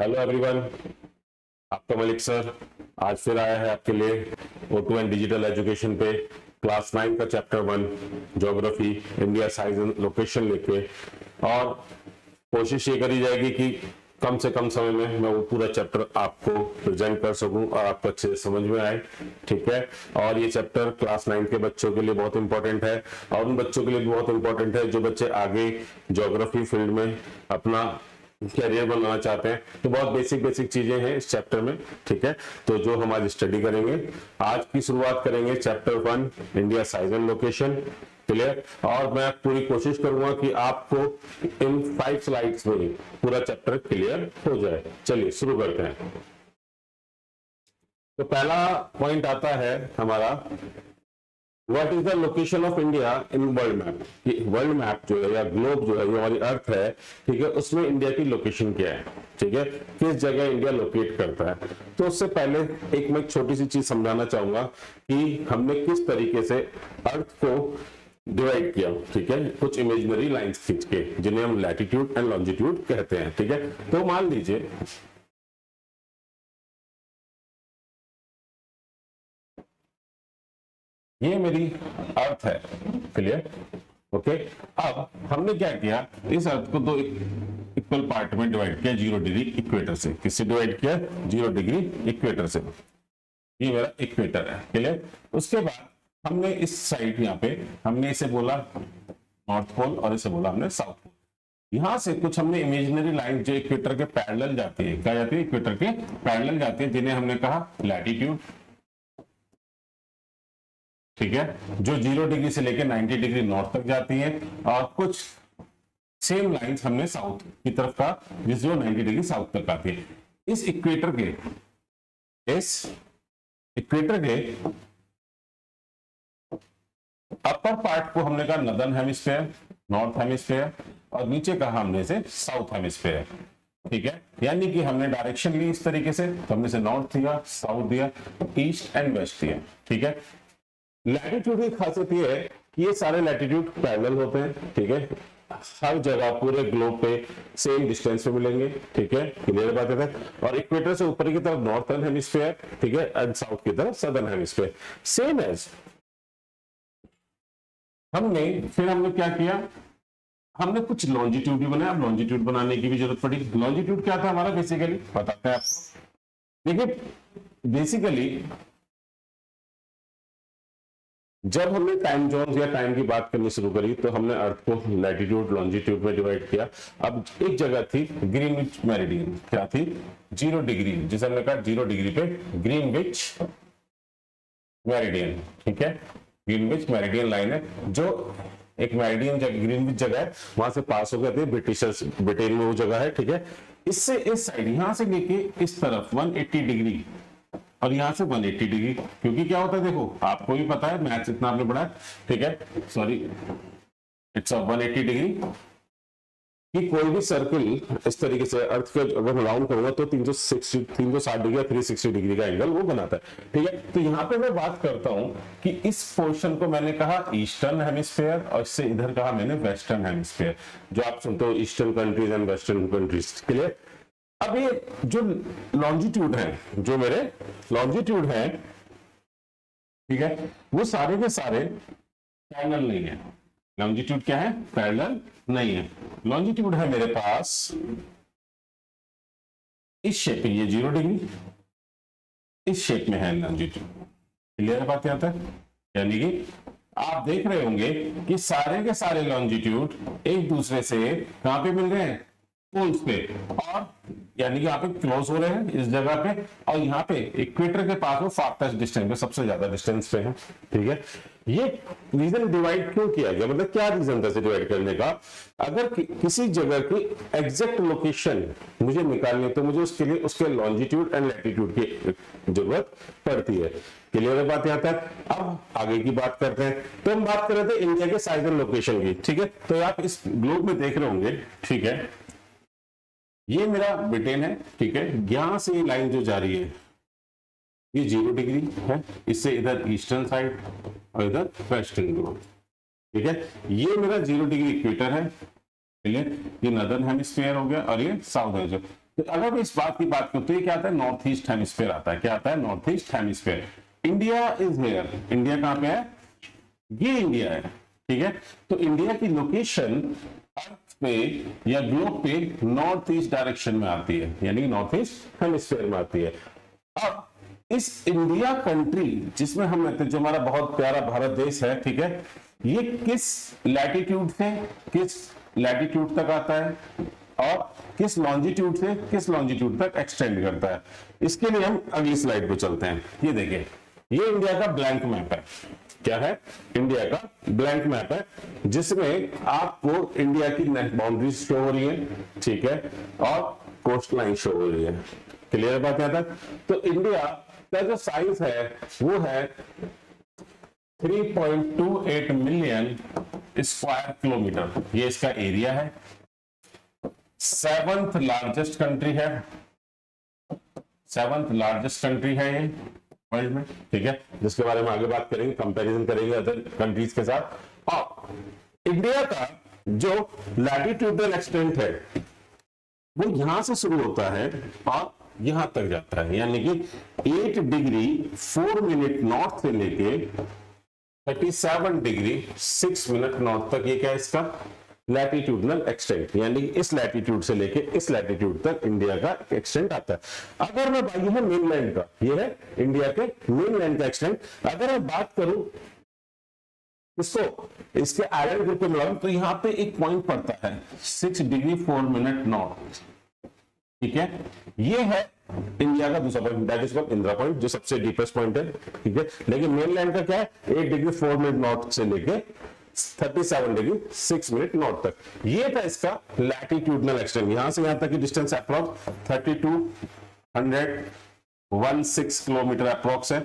Hello everyone, आपका Malik sir आज फिर आया है आपके लिए O2 एंड डिजिटल एजुकेशन पे क्लास 9 का chapter 1 geography India size and location लेके। और कोशिश ये करी जाएगी कि कम से कम समय में मैं वो पूरा चैप्टर आपको प्रेजेंट कर सकूं और आपको अच्छे से समझ में आए। ठीक है। और ये चैप्टर क्लास 9 के बच्चों के लिए बहुत इंपॉर्टेंट है और उन बच्चों के लिए भी बहुत इंपॉर्टेंट है जो बच्चे आगे ज्योग्राफी फील्ड में अपना कैरियर बनाना चाहते हैं। तो बहुत बेसिक बेसिक चीजें हैं इस चैप्टर में। ठीक है। तो जो हम आज स्टडी करेंगे, आज की शुरुआत करेंगे chapter 1 India size and location. Clear. और मैं पूरी कोशिश करूंगा कि आपको इन 5 स्लाइड्स में पूरा चैप्टर क्लियर हो जाए। चलिए शुरू करते हैं। तो पहला पॉइंट आता है हमारा, what is the location of India in world map. World map जो है या ग्लोब जो है, ये हमारी अर्थ है, ठीक है, उसमें इंडिया की लोकेशन क्या है। ठीक है। किस जगह इंडिया लोकेट करता है। तो उससे पहले मैं छोटी सी चीज समझाना चाहूंगा कि हमने किस तरीके से अर्थ को डिवाइड किया। ठीक है। कुछ इमेजिनरी लाइंस खींच के, जिन्हें हम लैटिट्यूड एंड लॉन्जिट्यूड कहते हैं। ठीक है। तो मान लीजिए ये मेरी अर्थ है। क्लियर। ओके। अब हमने क्या किया, इस अर्थ को दो इक्वल पार्ट में डिवाइड किया 0 डिग्री इक्वेटर से। किससे डिवाइड किया? 0 डिग्री इक्वेटर से। ये मेरा इक्वेटर है। क्लियर। उसके बाद हमने इस साइड यहाँ पे हमने इसे बोला नॉर्थ पोल और इसे बोला हमने साउथ पोल। यहां से कुछ हमने इमेजिनरी लाइन जो इक्वेटर के पैरेलल जाती है, क्या जाती है? इक्वेटर के पैरेलल जाती है, जिन्हें हमने कहा लैटिट्यूड। ठीक है। जो 0 डिग्री से लेकर 90 डिग्री नॉर्थ तक जाती है। और कुछ सेम लाइंस हमने साउथ की तरफ का, जिस जो 90 डिग्री साउथ तक आती है। इस इक्वेटर के अपर पार्ट को हमने कहा नदर्न हेमिस्फेयर, नॉर्थ हेमिस्फेयर, और नीचे कहा हमने इसे साउथ हेमिस्फेयर। ठीक है। यानी कि हमने डायरेक्शन ली इस तरीके से, तो हमने इसे नॉर्थ दिया, साउथ दिया, ईस्ट एंड वेस्ट दिया। ठीक है। लैटिट्यूड की खासियत ये है कि ये सारे लैटिट्यूड पैरेलल होते हैं। ठीक है। हर जगह पूरे ग्लोब पे सेम डिस्टेंस पे मिलेंगे। ठीक है। क्लियर बात है। और इक्वेटर से ऊपर की तरफ नॉर्थर्न हेमिस्फीयर, ठीक है, एंड साउथ की तरफ सदर्न हेमिस्फीयर। सेम एज हमने क्या किया, हमने कुछ लॉन्जिट्यूड भी बनाया। अब लॉन्जिट्यूड बनाने की भी जरूरत पड़ी। लॉन्जिट्यूड क्या था हमारा? बेसिकली बताते हैं आपको। देखिए बेसिकली जब हमने टाइम जोन या टाइम की बात करनी शुरू करी, तो हमने अर्थ को लैटिट्यूड लॉन्जिट्यूड में डिवाइड किया। अब एक जगह थी ग्रीनविच मेरिडियन। क्या थी? 0 डिग्री, जिसे हमने कहा 0 डिग्री पे ग्रीनविच मेरिडियन। ठीक है। ग्रीनविच मेरिडियन लाइन है, जो एक मेरिडियन ग्रीनविच जगह है, वहां से पास हो गए थे ब्रिटिशर्स, ब्रिटेन में वो जगह है। ठीक है। इससे इस साइड यहां से लेके इस तरफ 180 डिग्री और यहां से 180 डिग्री। क्योंकि क्या होता है, देखो आपको भी पता है, मैथ्स इतना आपने पढ़ा है। ठीक है। सॉरी, इट्स 180 डिग्री कि कोई भी सर्कल इस तरीके से अर्थ के अगर मैं राउंड करूंगा तो 360 डिग्री या 360 डिग्री का एंगल वो बनाता है। ठीक है। तो यहां पे मैं बात करता हूं कि इस पोर्शन को मैंने कहा ईस्टर्न हेमिस्फीयर और इससे इधर कहा मैंने वेस्टर्न हेमिस्फीयर। जो आप सुनते हो eastern countries and western countries. Clear. अब ये जो लॉन्जिट्यूड है, जो मेरे लॉन्जिट्यूड है, ठीक है, वो सारे के सारे पैरेलल नहीं है। लॉन्जिट्यूड क्या है? पैरेलल नहीं है। लॉन्जिट्यूड है मेरे पास इस शेप में, ये 0 डिग्री इस शेप में है लॉन्जिट्यूड। क्लियर बात आता है? यानी कि आप देख रहे होंगे कि सारे के सारे लॉन्जिट्यूड एक दूसरे से कहां पे मिल रहे हैं? पोल्स पे। और यानी कि यहाँ पे क्लोज हो रहे हैं इस जगह पे, और यहाँ पे इक्वेटर के पास वो फारटेस्ट डिस्टेंस पे, सबसे ज्यादा डिस्टेंस पे है। ठीक है। ये रीजन डिवाइड क्यों किया गया, मतलब क्या रीजन था इसे डिवाइड करने का? अगर किसी जगह की एग्जैक्ट लोकेशन मुझे निकालनी तो मुझे उसके लिए उसके लॉन्जिट्यूड एंड लैटिट्यूड की जरूरत पड़ती है। क्लियर बात आता है? अब आगे की बात करते हैं। तो हम बात कर रहे थे इंडिया के साइज एंड लोकेशन की। ठीक है। तो आप इस ग्लोब में देख रहे होंगे, ठीक है, ये मेरा ब्रिटेन है। ठीक है। यहां से ये लाइन जो जा रही है ये 0 डिग्री है, इससे इधर ईस्टर्न साइड और इधर वेस्टर्न ग्लोब। ठीक है। ये मेरा 0 डिग्री इक्वेटर है। क्लियर। ये नदर्न हेमिस्फीयर हो गया और ये साउथ हेमिस्फीयर। तो अगर मैं इस बात की बात करूं तो ये क्या आता है, नॉर्थ ईस्ट हेमिस्फीयर आता है। क्या आता है, north east hemisphere. India is here, India कहां पे है, ये इंडिया है, ठीक है। तो इंडिया की लोकेशन अर्थ पे या ग्लोब पे नॉर्थ ईस्ट डायरेक्शन में आती है, यानी नॉर्थ ईस्ट हेमिस्फीयर में आती है। अब इस इंडिया कंट्री जिसमें हम रहते हैं, जो हमारा बहुत प्यारा भारत देश है, ठीक है, ये किस लैटिट्यूड से किस लैटिट्यूड तक आता है और किस लॉन्जिट्यूड से किस लॉन्जिट्यूड तक एक्सटेंड करता है। इसके लिए हम अगली स्लाइड पे चलते हैं। ये देखिए, ये इंडिया का ब्लैंक मैप है। क्या है, इंडिया का ब्लैंक मैप है, जिसमें आपको इंडिया की बाउंड्रीज शो हो रही है, ठीक है, और कोस्ट लाइन शो हो रही है। क्लियर बात यहां तक। तो इंडिया का जो साइज है वो है 3.28 मिलियन स्क्वायर किलोमीटर, ये इसका एरिया है। 7th लार्जेस्ट कंट्री है, 7th लार्जेस्ट कंट्री है ये वर्ल्ड में, ठीक है, जिसके बारे में आगे बात करेंगे, कंपैरिजन करेंगे अदर कंट्रीज के साथ। और इंडिया का जो लैटिट्यूडल एक्सटेंट है वो यहां से शुरू होता है और यहां तक जाता है, यानी कि 8 डिग्री 4 मिनट नॉर्थ से लेके 37 डिग्री 6 मिनट नॉर्थ तक, ये क्या है इसका लैटिट्यूडनल एक्सटेंट, यानी इस लैटिट्यूड से लेके इस लैटिट्यूड तक इंडिया का एक्सटेंट आता है। अगर मैं ये है मेनलैंड का, ये है इंडिया के मेनलैंड का एक्सटेंट। अगर मैं बात करूं इसको इसके आइलैंड ग्रुप पे मिलाऊं तो यहां पे एक पॉइंट पड़ता है 6 डिग्री 4 मिनट नॉर्थ, ठीक है, ये है इंडिया का दूसरा point, that is called Indira point, जो सबसे डीपेस्ट पॉइंट है, ठीक है। लेकिन मेनलैंड का क्या है, 8 डिग्री 4 मिनट नॉर्थ से लेके 37 डिग्री 6 मिनट नॉर्थ तक, ये था इसका लैटिट्यूडनल एक्सटेंट। यहां से यहां तक की डिस्टेंस अप्रॉक्स 3216 किलोमीटर अप्रॉक्स है।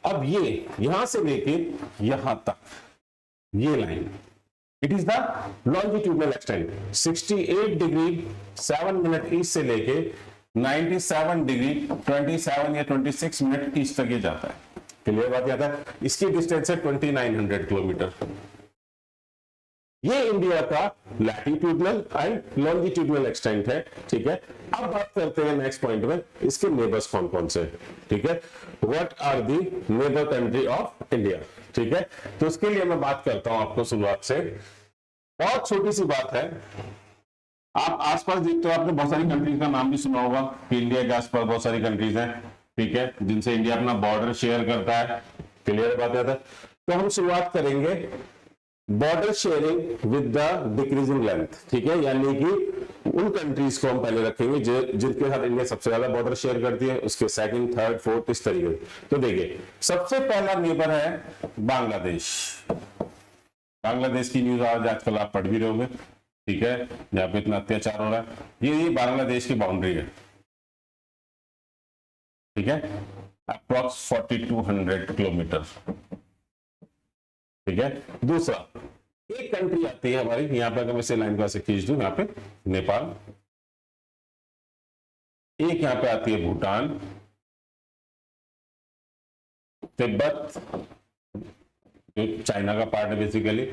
अब ये यहां से लेके यहां तक ये line, it is the longitudinal extent, 68 degree 7 minute east से लेके 97 डिग्री 27 या 26 मिनट ईस्ट तक ये जाता है। क्लियर बात यहां तक। इसकी डिस्टेंस है 2900 किलोमीटर। ये इंडिया का लैटिट्यूडनल एंड लॉन्जिट्यूडनल एक्सटेंट है, ठीक है। अब बात करते हैं नेक्स्ट पॉइंट में, इसके नेबर्स कौन कौन से, ठीक है, what are the neighbour country of India, ठीक है। तो उसके लिए मैं बात करता हूं आपको शुरुआत से। बहुत छोटी सी बात है, आप आसपास देखते हो, आपने बहुत सारी कंट्रीज का नाम भी सुना होगा कि इंडिया के आसपास बहुत सारी कंट्रीज हैं, ठीक है, जिनसे इंडिया अपना बॉर्डर शेयर करता है। क्लियर बात है। तो हम शुरुआत करेंगे border sharing with the decreasing length, ठीक है, यानी कि उन कंट्रीज को हम पहले रखेंगे जिनके साथ इंडिया सबसे ज्यादा बॉर्डर शेयर करती है, उसके सेकंड, थर्ड, फोर्थ, इस तरीके। तो देखिए, सबसे पहला नेबर है बांग्लादेश। बांग्लादेश की न्यूज आज आजकल आप पढ़ भी रहे होंगे, ठीक है, जहां पे इतना अत्याचार हो रहा है। ये बांग्लादेश की बाउंड्री है, ठीक है, अप्रॉक्स 4200 किलोमीटर, ठीक है। दूसरा एक कंट्री आती है हमारी, यहां पे अगर मैं इसे लाइन का से खींच दूं, यहां पे नेपाल, एक यहां पे आती है भूटान, तिब्बत जो चाइना का पार्ट है बेसिकली,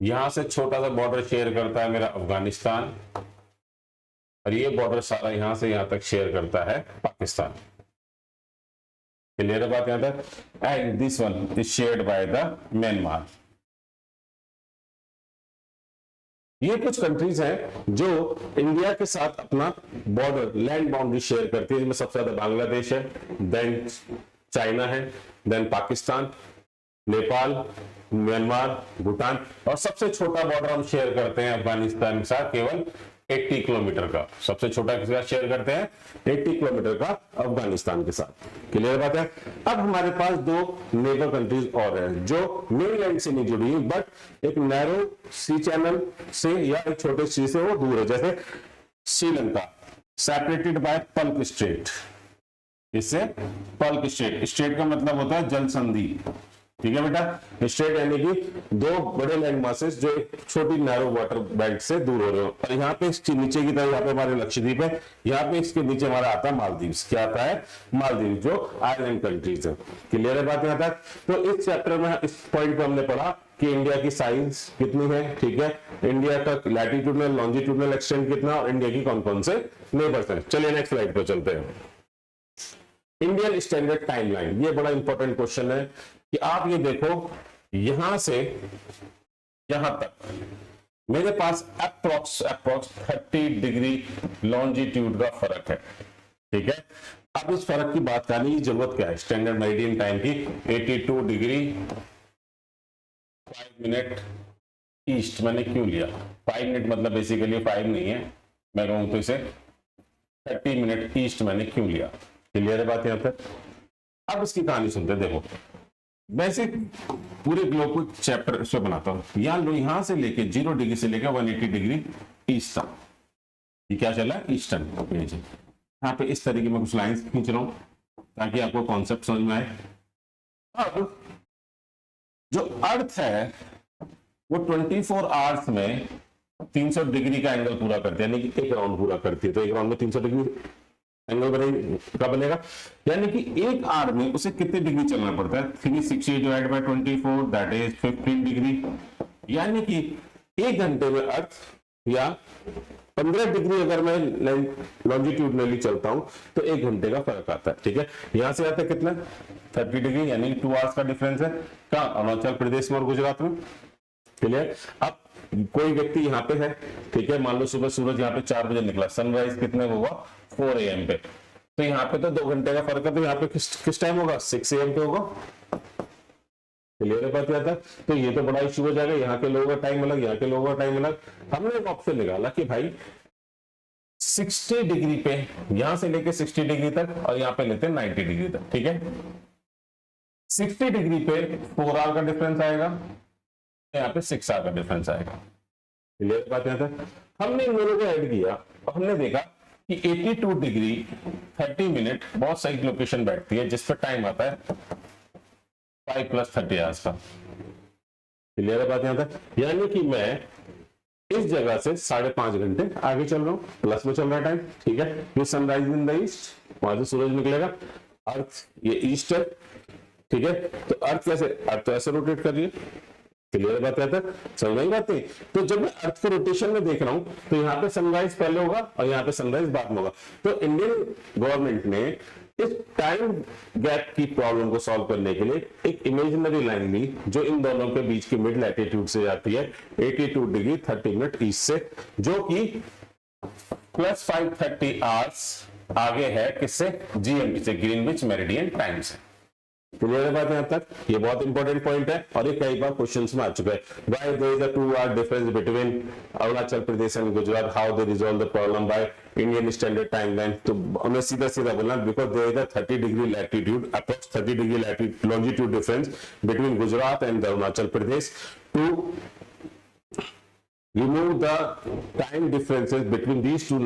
यहां से छोटा सा बॉर्डर शेयर करता है मेरा अफगानिस्तान, और ये बॉर्डर सारा यहां से यहां तक शेयर करता है पाकिस्तान। क्लियर है बात यहां तक। And this one is shared by the Myanmar. ये कुछ कंट्रीज हैं जो इंडिया के साथ अपना बॉर्डर लैंड बाउंड्री शेयर करती है, जिसमें सबसे ज्यादा बांग्लादेश है, देन चाइना है, देन पाकिस्तान, नेपाल, म्यांमार, भूटान, और सबसे छोटा बॉर्डर हम शेयर करते हैं अफगानिस्तान के साथ, केवल 80 किलोमीटर का। सबसे छोटा किसके साथ शेयर करते हैं, 80 किलोमीटर का अफगानिस्तान के साथ। क्लियर बात है। अब हमारे पास दो नेबर कंट्रीज और हैं जो मेनलैंड से नहीं जुड़ी, बट एक नैरो सी चैनल से या एक छोटे सी से वो दूर है, जैसे श्रीलंका, सेपरेटेड बाय पल्क स्ट्रेट। इससे पल्क स्ट्रेट, स्ट्रेट का मतलब होता है जल संधि, ठीक है बेटा। स्ट्रेट यानी कि दो बड़े लैंड मासेस जो एक छोटी नैरो वाटर बेल्ट से दूर हो रहे हो। और यहाँ पे इसके नीचे की तरफ, यहाँ पे हमारे लक्षद्वीप है, यहाँ पे इसके नीचे हमारा आता है मालदीव। क्या आता है, मालदीव, जो आइलैंड कंट्रीज है। क्लियर है बात यहाँ तक। तो इस चैप्टर में इस पॉइंट पे हमने पढ़ा कि इंडिया की साइज कितनी है, ठीक है, इंडिया का लैटिट्यूडनल लॉन्जिट्यूडनल एक्सटेंट कितना और इंडिया की कौन कौन से नेबर्स हैं। चलिए नेक्स्ट स्लाइड पर चलते हैं। इंडियन स्टैंडर्ड टाइमलाइन, ये बड़ा इंपॉर्टेंट क्वेश्चन है कि आप ये देखो यहां से यहां तक मेरे पास अप्रोक्स 30 डिग्री लॉन्जिट्यूड का फर्क है, ठीक है। अब इस फर्क की बात करने की जरूरत क्या है, स्टैंडर्ड मेरिडियन टाइम की 82 डिग्री 5 मिनट ईस्ट मैंने क्यों लिया, 5 मिनट मतलब बेसिकली 5 नहीं है, मैं कहूं तो इसे 30 मिनट ईस्ट मैंने क्यों लिया। क्लियर है बात यहां तक। अब इसकी कहानी सुनते हैं। देखो वैसे पूरे ग्लोब को चैप्टर से बनाता हूं, यहां से लेके 0 डिग्री से लेकर 180 डिग्री ईस्ट तक, ये क्या चला ईस्टर्न पेज। यहाँ पे इस तरीके में कुछ लाइंस खींच रहा हूं ताकि आपको कॉन्सेप्ट समझ में आए। अब जो अर्थ है वो 24 आवर्स में 300 डिग्री का एंगल पूरा करती है, यानी कि एक राउंड पूरा करती है, तो एक राउंड में 300 डिग्री एंगल का बनेगा, यानी कि एक आवर में उसे कितने डिग्री चलना पड़ता है, 360 divide by 24 that is 15 degree, यानी कि एक घंटे में अर्थ या 15 डिग्री अगर मैं लॉन्जिट्यूडनली चलता हूं तो एक घंटे का फर्क आता है, ठीक है। यहां से आता है कितना 30 डिग्री, यानी 2 आवर्स का डिफरेंस है। कहां, अरुणाचल प्रदेश में और गुजरात में। क्लियर। अब कोई व्यक्ति यहाँ पे है, ठीक है, मान लो सुबह सूरज यहाँ पे 4 बजे निकला, सनराइज कितने होगा 4 AM पे, तो यहाँ पे तो 2 घंटे का फर्क है, तो यहाँ पे किस टाइम होगा 6 AM पे होगा। क्लियर है बात आता है। तो ये तो बड़ा इश्यू हो जाएगा, यहाँ के लोगों का टाइम अलग, यहाँ के लोगों का टाइम अलग। हमने एक ऑप्शन निकाला कि भाई 60 डिग्री पे यहां से लेके 60 डिग्री तक और यहाँ पे लेते हैं 90 डिग्री तक, ठीक है। 60 डिग्री पे 4 आवर का डिफरेंस आएगा, यहाँ पे 6 आवर का डिफरेंस आएगा। क्लियर बात है। हमने इन दोनों को ऐड किया और हमने देखा कि 82 डिग्री 30 मिनट बहुत सही लोकेशन बैठती है, जिस पर टाइम आता है 5 + 30 आवर्स का। क्लियर बात यहां तक, यानी कि मैं इस जगह से 5.5 घंटे आगे चल रहा हूं, प्लस में चल रहा है टाइम, ठीक है। ये सनराइज इन द ईस्ट, वहां से सूरज निकलेगा, अर्थ ये ईस्ट है, ठीक है। तो अर्थ कैसे, अर्थ तो ऐसे रोटेट कर रही है। क्लियर बात है, समझ नहीं बातें। तो जब मैं अर्थ के रोटेशन में देख रहा हूं तो यहाँ पे सनराइज पहले होगा और यहाँ पे सनराइज बाद में होगा। तो इंडियन गवर्नमेंट ने इस टाइम गैप की प्रॉब्लम को सॉल्व करने के लिए एक इमेजिनरी लाइन ली जो इन दोनों के बीच की मिड लैटिट्यूड से जाती है 82 डिग्री 30 मिनट ईस्ट से, जो कि प्लस 530 आवर्स आगे है किससे, GMT से, ग्रीनविच मेरिडियन टाइम से। क्लियर है बात यहां तक। ये बहुत इंपॉर्टेंट पॉइंट है और ये कई बार क्वेश्चंस में आ चुका है। Why there is a 2 hour difference between Arunachal Pradesh and Gujarat, how they resolve the problem by Indian standard timeline. तो हमें सीधा सीधा बोलना, because there is a 30 degree latitude, approx 30 degree longitude difference between Gujarat and Arunachal Pradesh. To remove the time differences between these two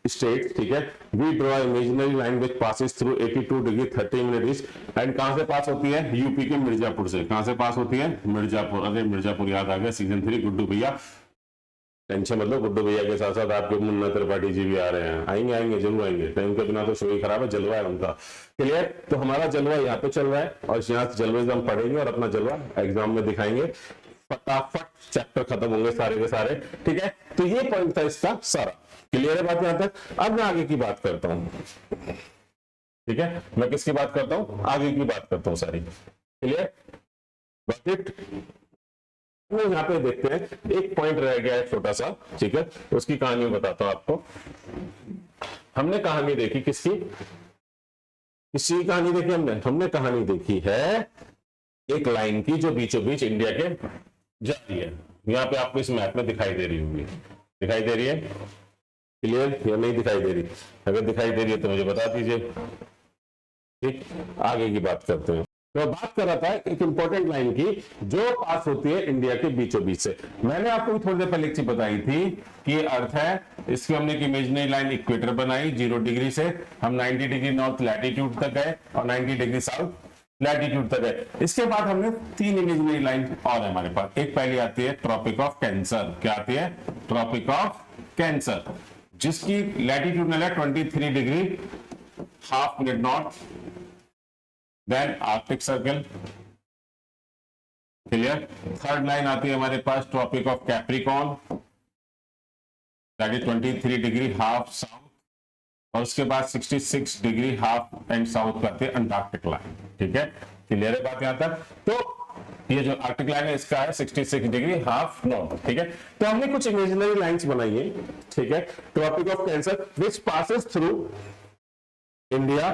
states, ठीक है, we draw imaginary line which passes through 82 degree 30 minute east and कहां से पास होती है, UP के मिर्जापुर से। कहां से पास होती है, मिर्जापुर। अरे मिर्जापुर याद आ गया, सीजन 3 गुड्डू भैया, टेंशन मतलब गुड्डू भैया के साथ साथ आपके मुन्ना त्रिपाठी जी भी आ रहे हैं, आएंगे जरूर आएंगे, टाइम के बिना तो शो ही खराब है, जलवा है उनका। क्लियर। तो हमारा जलवा यहाँ पे चल रहा है और यहाँ से जलवे हम पढ़ेंगे और अपना जलवा एग्जाम में दिखाएंगे, फटाफट चैप्टर खत्म होंगे सारे के सारे, ठीक है। तो ये पॉइंट था इसका सारा। क्लियर है बात यहां तक। अब मैं आगे की बात करता हूं, ठीक है, मैं किसकी बात करता हूं, आगे की बात करता हूं सारी। Clear got it. यहां पे देखते हैं एक पॉइंट रह गया है छोटा सा, ठीक है, उसकी कहानी बताता हूं आपको। हमने कहानी देखी किसकी कहानी देखी, हमने कहानी देखी है एक लाइन की जो बीचों बीच इंडिया के जा रही है। यहाँ पे आपको इस मैप में दिखाई दे रही होगी, दिखाई दे रही है। क्लियर या नहीं दिखाई दे रही, अगर दिखाई दे रही है तो मुझे बता दीजिए। ठीक, आगे की बात करते हैं। तो बात कर रहा था एक इंपॉर्टेंट लाइन की जो पास होती है इंडिया के बीचों बीच से। मैंने आपको थोड़ी देर पहले एक चीज बताई थी कि ये अर्थ है, इसकी हमने एक इमेजिनरी लाइन इक्वेटर बनाई 0 डिग्री से, हम 90 डिग्री नॉर्थ लैटिट्यूड तक गए और 90 डिग्री साउथ लैटिट्यूड तक है। इसके बाद हमने 3 इमेजिनरी लाइन और है हमारे पास। एक पहली आती है ट्रॉपिक ऑफ कैंसर। क्या आती है, ट्रॉपिक ऑफ कैंसर, जिसकी लैटिट्यूडनल है 23 degree half minute north. Then Arctic Circle, clear. Third line आती है हमारे पास Tropic of Capricorn, that is 23 degree half south, और उसके बाद 66 डिग्री हाफ एंड साउथ पे आती है अंटार्कटिक लाइन। ठीक है, क्लियर है बात यहां तक। तो ये जो आर्कटिक लाइन है इसका है 66 डिग्री हाफ नॉर्थ। ठीक है, तो हमने कुछ इमेजिनरी लाइंस बनाई है। ठीक है, tropic of cancer which passes through India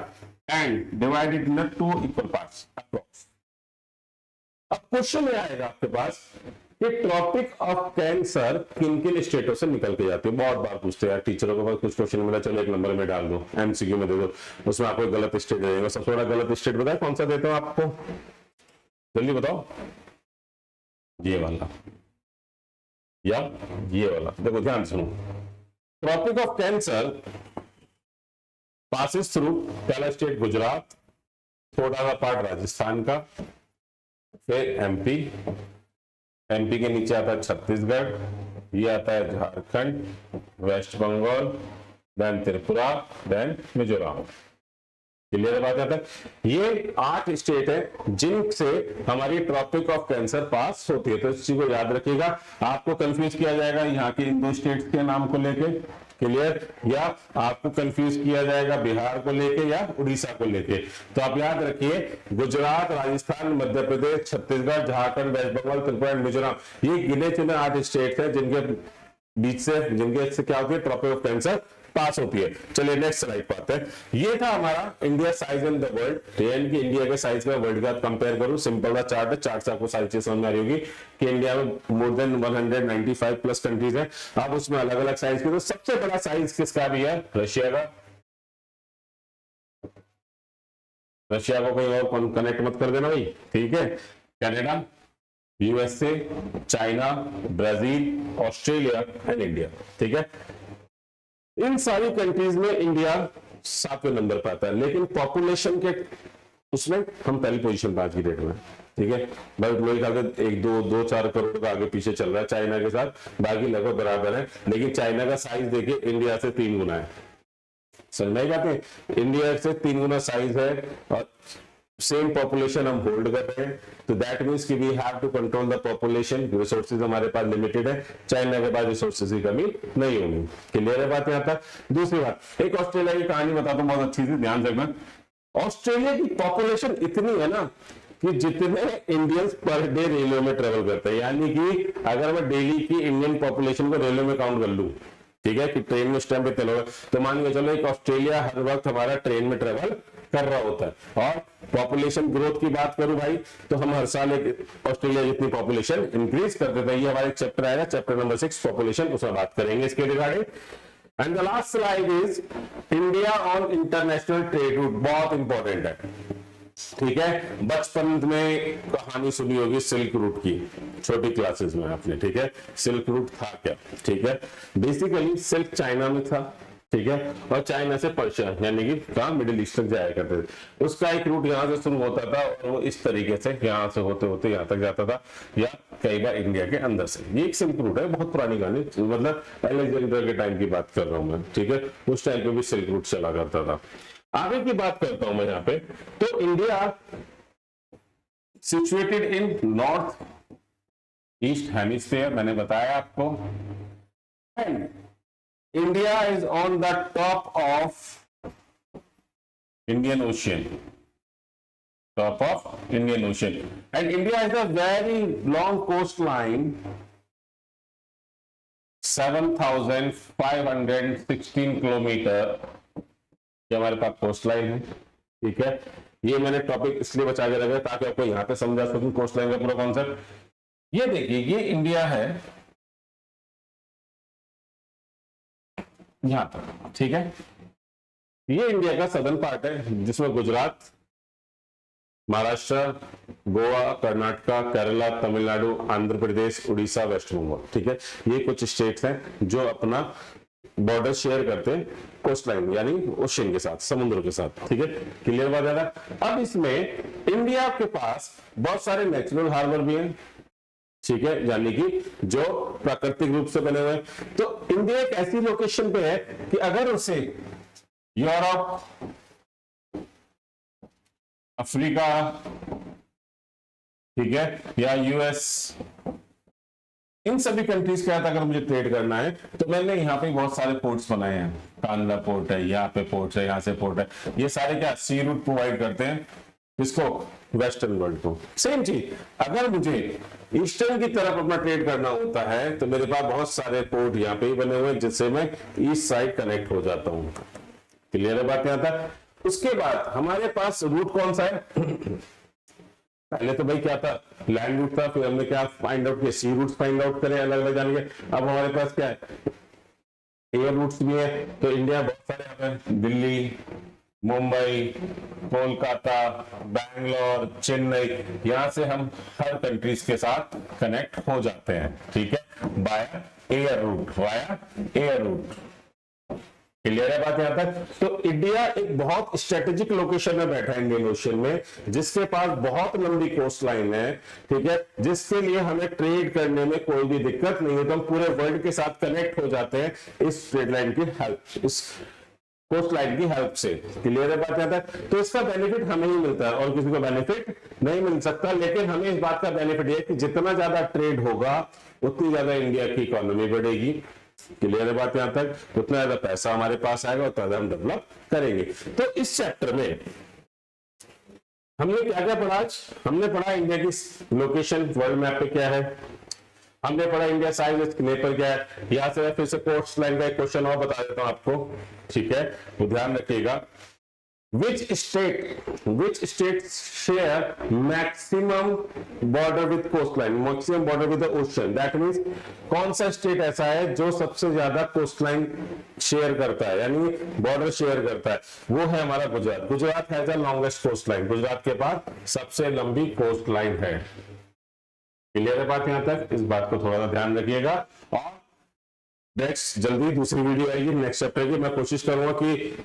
and divided in two equal parts approx. अब क्वेश्चन ये आएगा आपके पास कि ट्रॉपिक ऑफ कैंसर किन किन स्टेटों से निकल के जाती है। बहुत बार पूछते हैं यार टीचरों के पास कुछ क्वेश्चन मिला, चलो एक नंबर में डाल दो, एमसीक्यू में दे दो, उसमें आपको गलत स्टेट दे देगा। सबसे बड़ा गलत स्टेट बताए कौन सा देता हूं आपको, जल्दी बताओ। ये वाला या ये वाला, देखो ध्यान सुनो। Tropic of cancer passes through, पहला स्टेट गुजरात, थोड़ा सा पार्ट राजस्थान का, फिर एमपी, एमपी के नीचे आता है छत्तीसगढ़, ये आता है Jharkhand, West Bengal, then Tripura, then Mizoram. Clear बात आता है। ये 8 स्टेट है जिनसे हमारी ट्रॉपिक ऑफ कैंसर पास होती है। तो इस चीज को याद रखिएगा, आपको कंफ्यूज किया जाएगा यहाँ के इन 2 स्टेट्स के नाम को लेके, क्लियर, या आपको कंफ्यूज किया जाएगा बिहार को लेके या उड़ीसा को लेके। तो आप याद रखिए गुजरात, राजस्थान, मध्य प्रदेश, छत्तीसगढ़, झारखंड, वेस्ट बंगाल, त्रिपुरा एंड मिजोरम, ये गिने चुने 8 स्टेट है जिनके बीच से, जिनके क्या होती है ट्रॉपिक ऑफ कैंसर पास होती है। चलिए नेक्स्ट स्लाइड पर आते हैं। ये था हमारा India size in the world, यानी कि इंडिया के साइज का वर्ल्ड का कंपेयर करूं। सिंपल सा चार्ट है, चार्ट से आपको सारी चीज समझ में आ रही होगी कि इंडिया में मोर देन 195 प्लस कंट्रीज है। अब उसमें अलग अलग साइज के, तो सबसे बड़ा साइज किसका भी है, रशिया का। रशिया को कोई और कनेक्ट मत कर देना भाई, ठीक है। Canada, USA, China, Brazil, Australia and India. ठीक है, इन सारी कंट्रीज में इंडिया 7वें नंबर पर आता है, लेकिन पॉपुलेशन के उसमें हम पहली पोजीशन पे आज की डेट में। ठीक है, बस मेरे ख्याल से 1-2-4 करोड़ का आगे पीछे चल रहा है चाइना के साथ, बाकी लगभग बराबर है। लेकिन चाइना का साइज देखिए इंडिया से 3 गुना है, समझ में आई बात है। इंडिया से 3 गुना साइज है और सेम पॉपुलेशन हम होल्ड कर रहे हैं। तो दैट मींस कि we have to control the population. Resources हमारे पास लिमिटेड है, चाइना के पास रिसोर्सेज की कमी नहीं होगी। क्लियर है बात यहां तक। दूसरी बात, एक ऑस्ट्रेलिया की कहानी बताता हूं बहुत अच्छी से, ध्यान रखना। ऑस्ट्रेलिया की पॉपुलेशन इतनी है ना कि जितने इंडियंस पर डे रेलवे में ट्रेवल करते हैं, यानी कि अगर मैं डेली की इंडियन पॉपुलेशन को रेलवे में काउंट कर लूं, ठीक है, कि ट्रेन में उस टाइम पे चलो, तो मान के चलो एक ऑस्ट्रेलिया हर वक्त हमारा ट्रेन में ट्रेवल कर रहा होता है। और पॉपुलेशन ग्रोथ की बात करूं भाई, तो हम हर साल एक ऑस्ट्रेलिया जितनी पॉपुलेशन इंक्रीज कर देते हैं। ये हमारा एक चैप्टर आएगा, चैप्टर नंबर 6 पॉपुलेशन, उसमें बात करेंगे इसके regarding. And the last slide is India on international trade route, बहुत इंपॉर्टेंट है। ठीक है, बचपन में कहानी सुनी होगी सिल्क रूट की, छोटी क्लासेस में आपने, ठीक है। सिल्क रूट था क्या, ठीक है, बेसिकली सिल्क चाइना में था, ठीक है, और चाइना से पर्शिया यानी कि कहां मिडिल ईस्ट तक जाया करते थे। उसका एक रूट यहां से शुरू होता था और वो इस तरीके से यहां से होते होते यहां तक जाता था, या कई बार इंडिया के अंदर से। ये एक सिल्क रूट है, बहुत पुरानी कहानी, मतलब अलेक्जेंडर के टाइम की बात कर रहा हूं मैं, ठीक है। उस टाइम पे भी सिल्क रूट चला करता था। आगे की बात करता हूं मैं यहाँ पे, तो India situated in north east hemisphere, मैंने बताया आपको, and India is on the top of Indian Ocean, top of Indian Ocean, and India has a very long coastline, 7,516 kilometre ये हमारे पास कोस्ट लाइन है, ठीक है। ये मैंने टॉपिक इसलिए बचा के रखा ताकि आपको यहां पे समझा सकूं कोस्ट लाइन का पूरा कॉन्सेप्ट। ये देखिए, ये इंडिया है यहां तक, ठीक है। ये इंडिया का सदर्न पार्ट है जिसमें गुजरात, महाराष्ट्र, गोवा, कर्नाटका, केरला, तमिलनाडु, आंध्र प्रदेश, उड़ीसा, वेस्ट बंगाल, ठीक है। ये कुछ स्टेट्स हैं जो अपना बॉर्डर शेयर करते हैं कोस्ट लाइन यानी ओशन के साथ, समुद्र के साथ, ठीक है। क्लियर बात है। अब इसमें इंडिया के पास बहुत सारे नेचुरल हार्बर भी हैं, ठीक है, यानी कि जो प्राकृतिक रूप से बने हुए हैं। तो इंडिया एक ऐसी लोकेशन पे है कि अगर उसे यूरोप, अफ्रीका, ठीक है, या यूएस, इन सभी कंट्रीज के साथ अगर मुझे ट्रेड करना है तो मैंने यहाँ पे बहुत सारे पोर्ट्स बनाए हैं। कांडला पोर्ट है, यहाँ पे पोर्ट है, यहाँ से पोर्ट है, ये सारे क्या सी रूट प्रोवाइड करते हैं इसको, वेस्टर्न वर्ल्ड को। सेम चीज अगर मुझे ईस्टर्न की तरफ अपना ट्रेड करना होता है तो मेरे पास बहुत सारे पोर्ट यहाँ पे ही बने हुए हैं जिससे मैं ईस्ट साइड कनेक्ट हो जाता हूँ। क्लियर है बात यहाँ तक। उसके बाद हमारे पास रूट कौन सा है? पहले तो भाई क्या था, लैंड रूट था, फिर हमने क्या फाइंड आउट किया, सी रूट्स फाइंड आउट करें अलग अलग जाने के। अब हमारे पास क्या है, एयर रूट्स भी है, तो इंडिया बहुत सारे यहाँ पे, दिल्ली, मुंबई, कोलकाता, बैंगलोर, चेन्नई, यहां से हम हर कंट्रीज के साथ कनेक्ट हो जाते हैं। ठीक है, बाया air root, via air root. Clear है बात यहां तक। तो इंडिया एक बहुत स्ट्रेटेजिक लोकेशन में बैठा है इंडियन ओशन में, जिसके पास बहुत लंबी कोस्ट लाइन है। ठीक है, जिसके लिए हमें ट्रेड करने में कोई भी दिक्कत नहीं है, तो हम पूरे वर्ल्ड के साथ कनेक्ट हो जाते हैं इस ट्रेड लाइन की हेल्प, इस कोस्ट लाइन की हेल्प से। क्लियर है बात यहां तक। तो इसका बेनिफिट हमें ही मिलता है और किसी को बेनिफिट नहीं मिल सकता, लेकिन हमें इस बात का बेनिफिट है कि जितना ज्यादा ट्रेड होगा उतनी ज्यादा इंडिया की इकोनॉमी बढ़ेगी। क्लियर है बात यहां तक। उतना ज्यादा पैसा हमारे पास आएगा, उतना ज्यादा हम डेवलप करेंगे। तो इस चैप्टर में हमने क्या क्या पढ़ा आज? हमने पढ़ा इंडिया की लोकेशन वर्ल्ड मैप पे क्या है, हमने पढ़ा इंडिया साइज इसके पर क्या है। यहां से मैं फिर से कोस्ट लाइन का एक क्वेश्चन और बता देता हूं आपको, ठीक है, तो ध्यान रखिएगा। Which state share maximum border with coastline, maximum border with the ocean? That means कौन सा स्टेट ऐसा है जो सबसे ज्यादा कोस्ट लाइन शेयर करता है, यानी बॉर्डर शेयर करता है? वो है हमारा Gujarat. Gujarat has the longest coast line, Gujarat के पास सबसे लंबी कोस्ट लाइन है। क्लियर है बात यहां तक, इस बात को थोड़ा सा ध्यान रखिएगा। और नेक्स्ट जल्दी दूसरी वीडियो आएगी नेक्स्ट चैप्टर की। मैं कोशिश करूंगा कि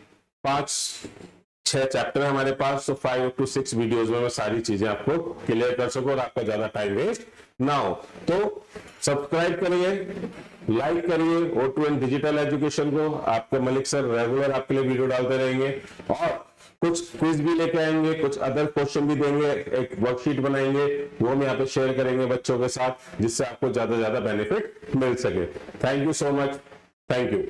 5-6 चैप्टर है हमारे पास, तो 5 to 6 वीडियोस में मैं सारी चीजें आपको क्लियर कर सकूं और आपका ज्यादा टाइम वेस्ट ना हो। तो सब्सक्राइब करिए, लाइक करिए O2N डिजिटल एजुकेशन को। आपके मलिक सर रेगुलर आपके लिए वीडियो डालते रहेंगे और कुछ क्विज भी लेके आएंगे, कुछ अदर क्वेश्चन भी देंगे, एक वर्कशीट बनाएंगे, वो हम यहाँ पे शेयर करेंगे बच्चों के साथ, जिससे आपको ज्यादा से ज्यादा बेनिफिट मिल सके। Thank you so much, thank you.